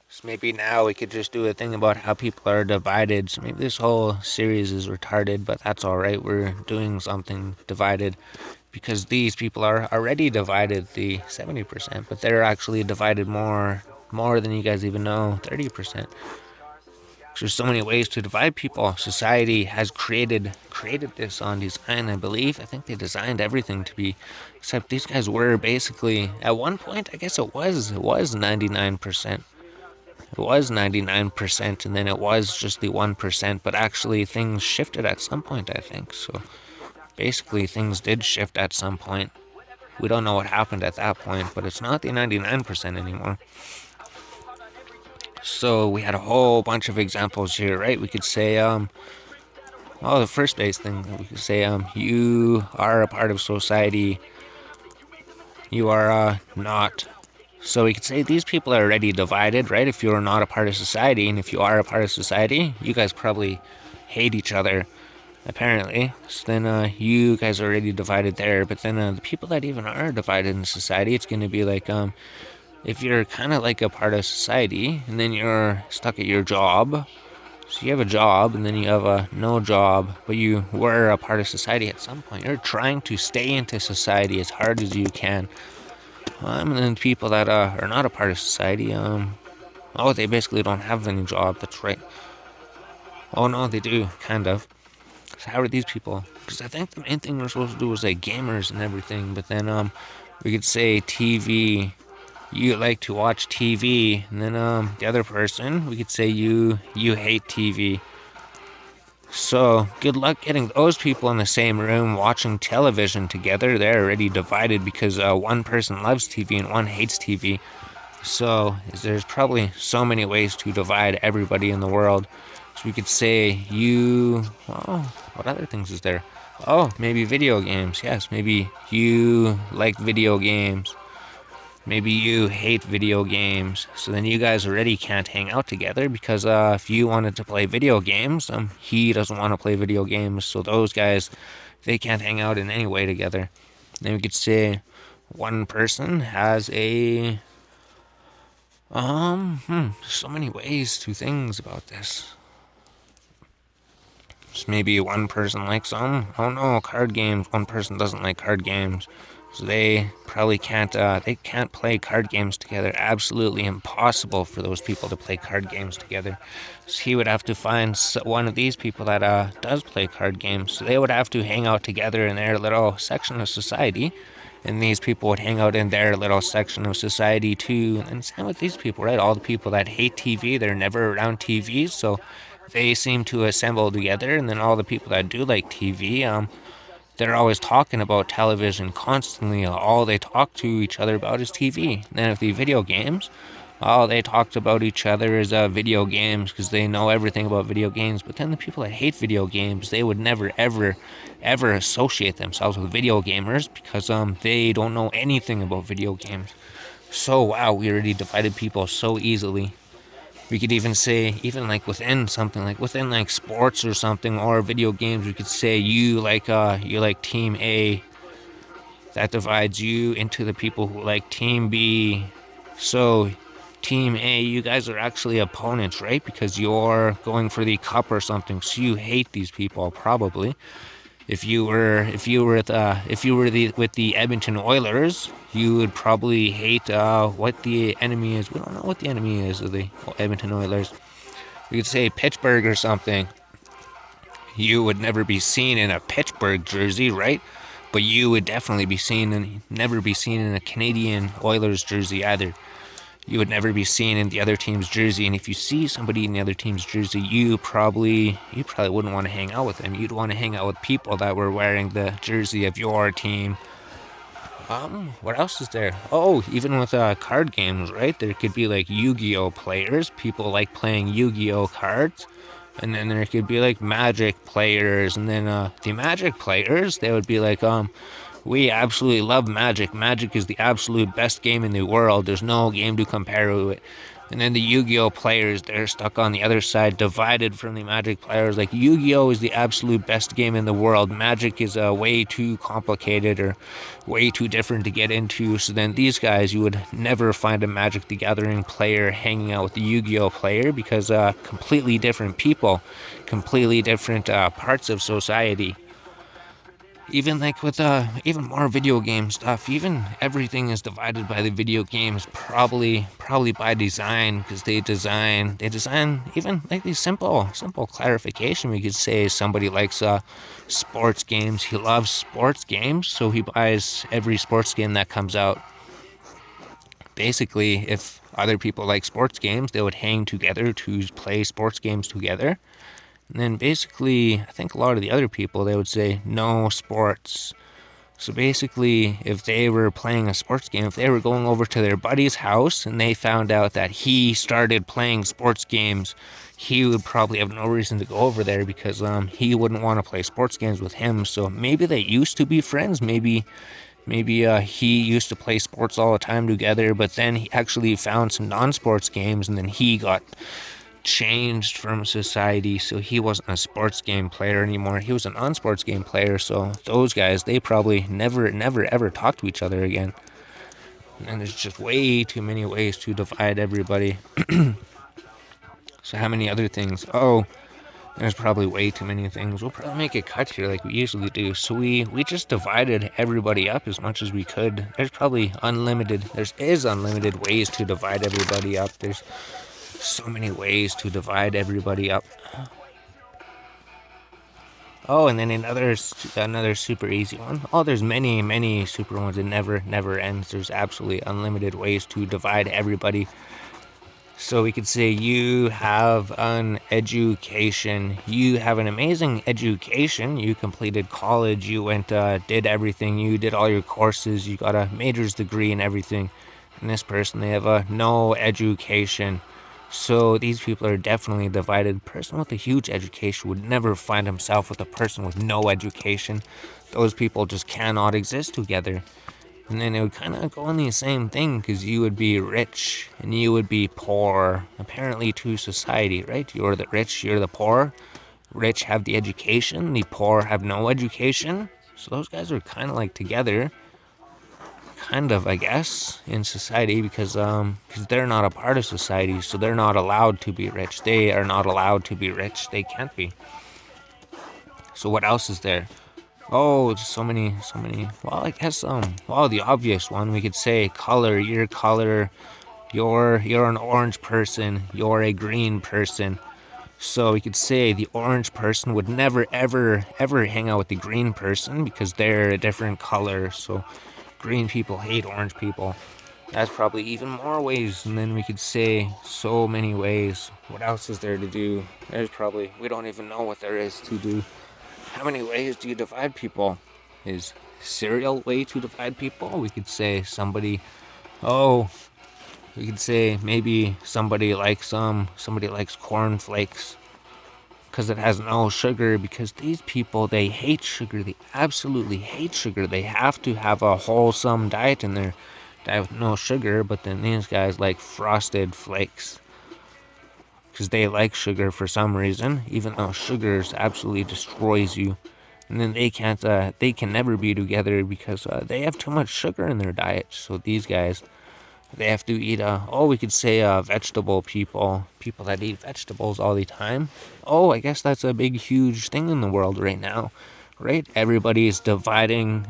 So maybe now we could just do a thing about how people are divided. So maybe this whole series is retarded, but that's alright. We're doing something divided because these people are already divided, the 70%, but they're actually divided more than you guys even know, 30%. There's so many ways to divide people. Society has created this on design, I believe. I think they designed everything to be, except these guys were basically at one point. I guess it was 99%. It was 99%, and then it was just the 1%. But actually, things shifted at some point. I think so. Basically, things did shift at some point. We don't know what happened at that point, but it's not the 99% anymore. So we had a whole bunch of examples here, right? We could say, the first base thing. We could say, you are a part of society. You are not. So we could say these people are already divided, right? If you're not a part of society, and if you are a part of society, you guys probably hate each other, apparently. So then you guys are already divided there. But then the people that even are divided in society, it's going to be like, if you're kind of like a part of society, and then you're stuck at your job, so you have a job, and then you have a no job, but you were a part of society at some point. You're trying to stay into society as hard as you can. And then people that are not a part of society, they basically don't have any job. That's right. Oh no, they do, kind of. So how are these people? Because I think the main thing we're supposed to do was like gamers and everything, but then we could say TV. You like to watch TV, and then the other person, we could say you hate TV. So, good luck getting those people in the same room watching television together. They're already divided because one person loves TV and one hates TV. So, there's probably so many ways to divide everybody in the world. So, we could say you. Oh, what other things is there? Oh, maybe video games. Yes, maybe you like video games. Maybe you hate video games, so then you guys already can't hang out together because if you wanted to play video games, he doesn't want to play video games, so those guys, they can't hang out in any way together. Then we could say one person has a so many ways to things about this. Just maybe one person likes oh no, card games. One person doesn't like card games. So they probably can't play card games together. Absolutely impossible for those people to play card games together. So he would have to find one of these people that does play card games. So they would have to hang out together in their little section of society. And these people would hang out in their little section of society too. And same with these people, right? All the people that hate TV, they're never around TV, so they seem to assemble together. And then all the people that do like TV, they're always talking about television constantly. All they talk to each other about is TV. And then if the video games, all they talked about each other is video games because they know everything about video games. But then the people that hate video games, they would never, ever associate themselves with video gamers because they don't know anything about video games. So wow, we already divided people so easily. We could even say, even like within something, like within like sports or something, or video games, we could say you like team A. That divides you into the people who like team B. So team A, you guys are actually opponents, right? Because you're going for the cup or something. So you hate these people probably. With the Edmonton Oilers, you would probably hate what the enemy is. We don't know what the enemy is of the Edmonton Oilers. We could say Pittsburgh or something. You would never be seen in a Pittsburgh jersey, right? But you would definitely never be seen in a Canadian Oilers jersey either. You would never be seen in the other team's jersey, and if you see somebody in the other team's jersey, you probably wouldn't want to hang out with them. You'd want to hang out with people that were wearing the jersey of your team. What else is there? Oh, even with card games, right? There could be like Yu-Gi-Oh players. People like playing Yu-Gi-Oh cards. And then there could be like Magic players, and then the Magic players, they would be like, we absolutely love Magic. Magic is the absolute best game in the world. There's no game to compare to it. And then the Yu-Gi-Oh players, they're stuck on the other side, divided from the Magic players. Like, Yu-Gi-Oh is the absolute best game in the world. Magic is way too complicated or way too different to get into. So then these guys, you would never find a Magic the Gathering player hanging out with the Yu-Gi-Oh player, because completely different people, completely different parts of society. Even like with even more video game stuff, even everything is divided by the video games, probably by design, because they design even like these simple clarification. We could say somebody likes sports games, he loves sports games, so he buys every sports game that comes out. Basically, if other people like sports games, they would hang together to play sports games together. And then basically, I think a lot of the other people, they would say no sports. So basically, if they were playing a sports game, if they were going over to their buddy's house and they found out that he started playing sports games, he would probably have no reason to go over there, because he wouldn't want to play sports games with him. So maybe they used to be friends. Maybe he used to play sports all the time together, but then he actually found some non-sports games, and then he got changed from society, so he wasn't a sports game player anymore. He was a non-sports game player. So those guys, they probably never ever talk to each other again. And there's just way too many ways to divide everybody. So how many other things? Oh, there's probably way too many things. We'll probably make a cut here like we usually do. So we just divided everybody up as much as we could. There's probably unlimited ways to divide everybody up. There's so many ways to divide everybody up. Oh, and then another super easy one. Oh, there's many super ones. It never ends. There's absolutely unlimited ways to divide everybody. So we could say you have an education. You have an amazing education. You completed college. You went, did everything. You did all your courses. You got a major's degree and everything. And this person, they have a no education. So these people are definitely divided. A person with a huge education would never find himself with a person with no education. Those people just cannot exist together. And then it would kind of go on the same thing, because you would be rich and you would be poor, apparently, to society, right? You're the rich, you're the poor. Rich have the education, the poor have no education. So those guys are kind of like together, kind of, I guess, in society, because they're not a part of society, so they're not allowed to be rich. They are not allowed to be rich. They can't be. So what else is there? Oh, just so many. Well, I guess well, the obvious one, we could say color. Your color. You're an orange person. You're a green person. So we could say the orange person would never ever hang out with the green person, because they're a different color. So green people hate orange people. That's probably even more ways, and then we could say so many ways. What else is there to do? We don't even know what there is to do. How many ways do you divide people? Is cereal way to divide people? We could say we could say maybe somebody likes cornflakes, because it has no sugar, because these people, they hate sugar. They absolutely hate sugar. They have to have a wholesome diet in their diet with no sugar. But then these guys like Frosted Flakes, because they like sugar for some reason, even though sugar absolutely destroys you. And then they can never be together, because they have too much sugar in their diet. So these guys, they have to eat, we could say vegetable people that eat vegetables all the time. Oh, I guess that's a big, huge thing in the world right now, right? Everybody is dividing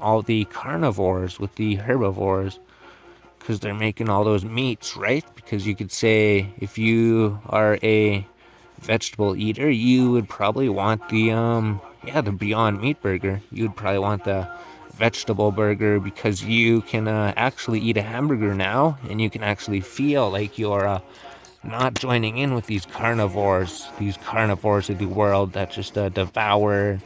all the carnivores with the herbivores, because they're making all those meats, right? Because you could say, if you are a vegetable eater, you would probably want the Beyond Meat burger. You'd probably want the vegetable burger, because you can actually eat a hamburger now, and you can actually feel like you're not joining in with these carnivores of the world that just devour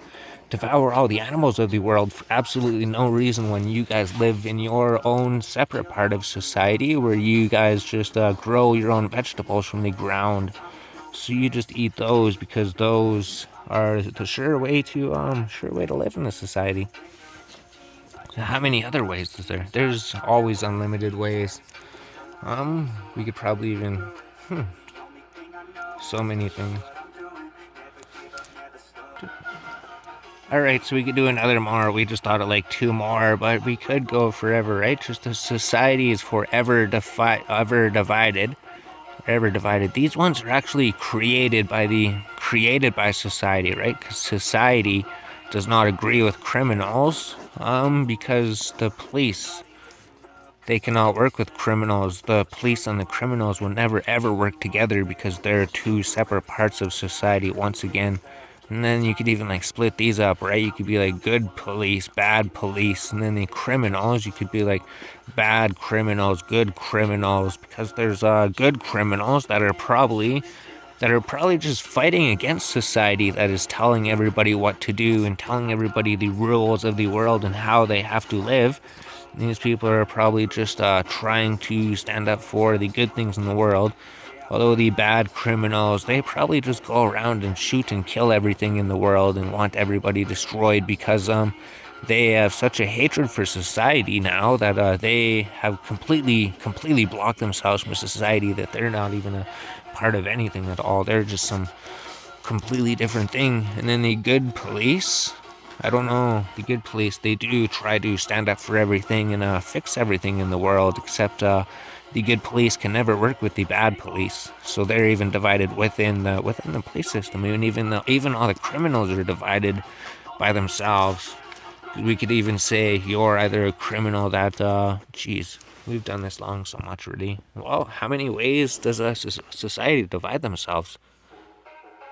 all the animals of the world for absolutely no reason, when you guys live in your own separate part of society, where you guys just grow your own vegetables from the ground. So you just eat those, because those are the sure way to live in a society. So how many other ways is there? There's always unlimited ways. We could probably even, so many things. Alright, so we could do another more. We just thought of like two more, but we could go forever, right? Just the society is forever ever divided. Forever divided. These ones are actually created by society, right? Because society does not agree with criminals, because the police, they cannot work with criminals. The police and the criminals will never ever work together because they're two separate parts of society once again. And then you could even like split these up, right? You could be like good police, bad police, and then the criminals, you could be like bad criminals, good criminals, because there's good criminals that are probably just fighting against society that is telling everybody what to do and telling everybody the rules of the world and how they have to live. These people are probably just trying to stand up for the good things in the world. Although the bad criminals, they probably just go around and shoot and kill everything in the world and want everybody destroyed because they have such a hatred for society now that they have completely blocked themselves from society, that they're not even a part of anything at all. They're just some completely different thing. And then the good police, I don't know, the good police, they do try to stand up for everything and fix everything in the world, except the good police can never work with the bad police, so they're even divided within the police system. Even all the criminals are divided by themselves. We could even say you're either a criminal that, geez, we've done this long so much already. Well, how many ways does a society divide themselves?